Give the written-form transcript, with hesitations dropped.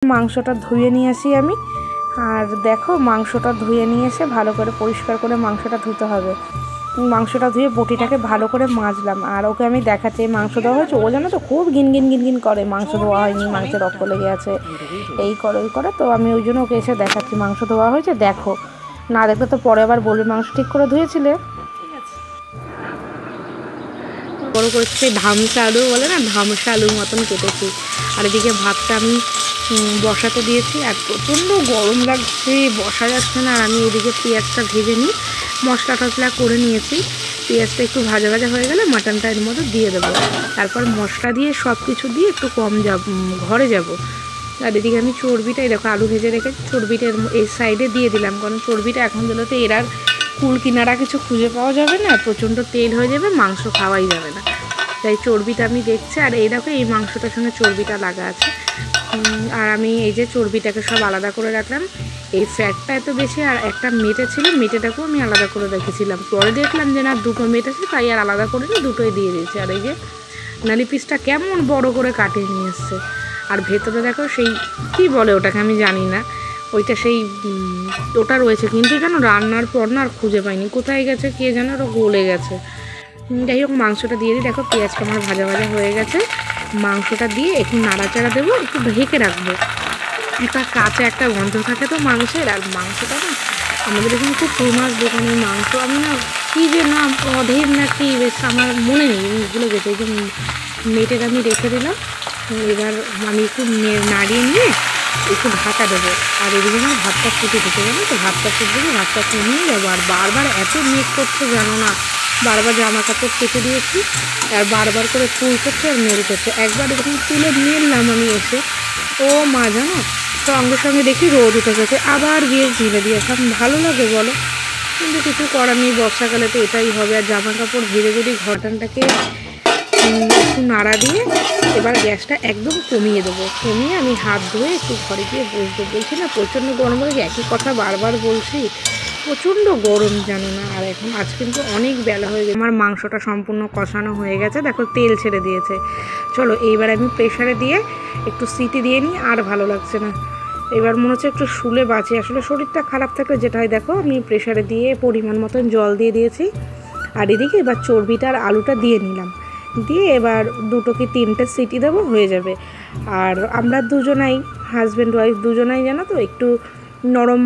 মাংসটা ধুয়ে নিয়ে আসি আমি। আর দেখো মাংসটা ধুয়ে নিয়ে এসে ভালো করে পরিষ্কার করে মাংসটা ধুতে হবে। মাংসটা ধুয়ে বটিটাকে ভালো করে মাজলাম। আর ওকে আমি দেখাচ্ছি মাংস দেওয়া হয়েছে, ও জানো তো খুব গিনগিন করে মাংস ধোয়া হয়নি, মাংসে রক্ত লেগে আছে, এই করে ওই করে। তো আমি ওই জন্য ওকে এসে দেখাচ্ছি মাংস ধোয়া হয়েছে, দেখো। না দেখলে তো পরে আবার বলবে মাংস ঠিক করে ধুয়েছিলে। বড় করছে ধামসা আলু বলে না, ধামসা আলুর মতন কেটেছি। আর এদিকে ভাতটা আমি বসাতে দিয়েছি। আর প্রচণ্ড গরম লাগছে, বসা যাচ্ছে না। আর আমি এদিকে পেঁয়াজটা ভেজে নিই, মশলা টশলা করে নিয়েছি। পেঁয়াজটা একটু ভাজা ভাজা হয়ে গেলে মাটনটা এর মধ্যে দিয়ে দেবো। তারপর মশলা দিয়ে সব কিছু দিয়ে একটু ঘরে যাব। আর এদিকে আমি চর্বিটাই দেখো আলু ভেজে রেখে চর্বিটা এই সাইডে দিয়ে দিলাম, কারণ চর্বিটা এখন দিলে তো এরার কুল কিনারা কিছু খুঁজে পাওয়া যাবে না, প্রচণ্ড তেল হয়ে যাবে, মাংস খাওয়াই যাবে না। তাই চর্বিটা আমি দেখছি। আর এই দেখো এই মাংসটার সঙ্গে চর্বিটা লাগা আছে। আর আমি এই যে চর্বিটাকে সব আলাদা করে রাখলাম। এই ফ্যাটটা এত বেশি, আর একটা মেটে ছিল, মেটেটাকেও আমি আলাদা করে রেখেছিলাম। পরে দেখলাম যে না দুটো মেটেছে, তাই আর আলাদা করে নিয়ে দুটোই দিয়ে দিয়েছি। আর এই যে নালি পিসটা কেমন বড় করে কাটিয়ে নিয়ে এসছে। আর ভেতরে দেখো সেই কী বলে ওটাকে আমি জানি না, ওইটা সেই ওটা রয়েছে, কিন্তু যেন রান্নার পর না আর খুঁজে পাইনি কোথায় গেছে, কে যেন ওটা গলে গেছে। যাই হোক মাংসটা দিয়ে দিই। দেখো পেঁয়াজটা আমার ভাজা ভাজা হয়ে গেছে। মাংসটা দিয়ে একটু নাড়াচাড়া দেবো, একটু ঢেকে রাখবো। একটা কাঁচা একটা গন্ধ থাকে তো মাংসের। আর মাংসটা না আমাদের এখানে খুব ফেমাস দোকানের মাংস। আমি না কী যে না অধীর না কি বেশ আমার মনে নেই, ভুলে গেছে। এই যে মেটের আমি রেখে দিলাম। এবার আমি একটু নাড়িয়ে নিয়ে একটু ঢাকা দেবো। আর এদিকে আমার ভাতটা ফুটে দিতে জানো তো, ভাতটা ফুটে দিয়ে ভাতটা কমিয়ে যাবো। আর বারবার এত মেঘ করছে জানো না, বারবার জামা কাপড় কেটে দিয়েছি, আর বারবার করে ফুল করছে আর মেল করছে। একবার যখন তুলে মেললাম আমি এসে, ও মা জানো সঙ্গে সঙ্গে দেখি রোদ উঠে গেছে, আবার গিয়ে ঝিলে দিয়ে আসলাম। ভালো লাগে বলো, কিন্তু কিছু করার নেই, বর্ষাকালে তো এটাই হবে। আর জামা কাপড় ভেজে যদি ঘরটানটাকে একটু নাড়া দিয়ে এবার গ্যাসটা একদম কমিয়ে দেবো। কমিয়ে আমি হাত ধুয়ে একটু ঘরে গিয়ে বসবো। বলছি না প্রচণ্ড গরম লাগে, একই কথা বারবার বলছি, প্রচণ্ড গরম জানো না। আর এখন আজ কিন্তু অনেক বেলা হয়ে গেছে। আমার মাংসটা সম্পূর্ণ কষানো হয়ে গেছে, দেখো তেল ছেড়ে দিয়েছে। চলো এইবার আমি প্রেশারে দিয়ে একটু সিটি দিয়ে নিই, আর ভালো লাগছে না। এবার মনে হচ্ছে একটু শুলে বাঁচি। আসলে শরীরটা খারাপ থাকলে যেটা হয়, দেখো আমি প্রেশারে দিয়ে পরিমাণ মতন জল দিয়ে দিয়েছি। আর এদিকে এবার চর্বিটা আর আলুটা দিয়ে নিলাম, দিয়ে এবার 2 কি 3টে সিটি দেবো, হয়ে যাবে। আর আমরা দুজনাই হাজব্যান্ড ওয়াইফ দুজনাই জানো তো একটু নরম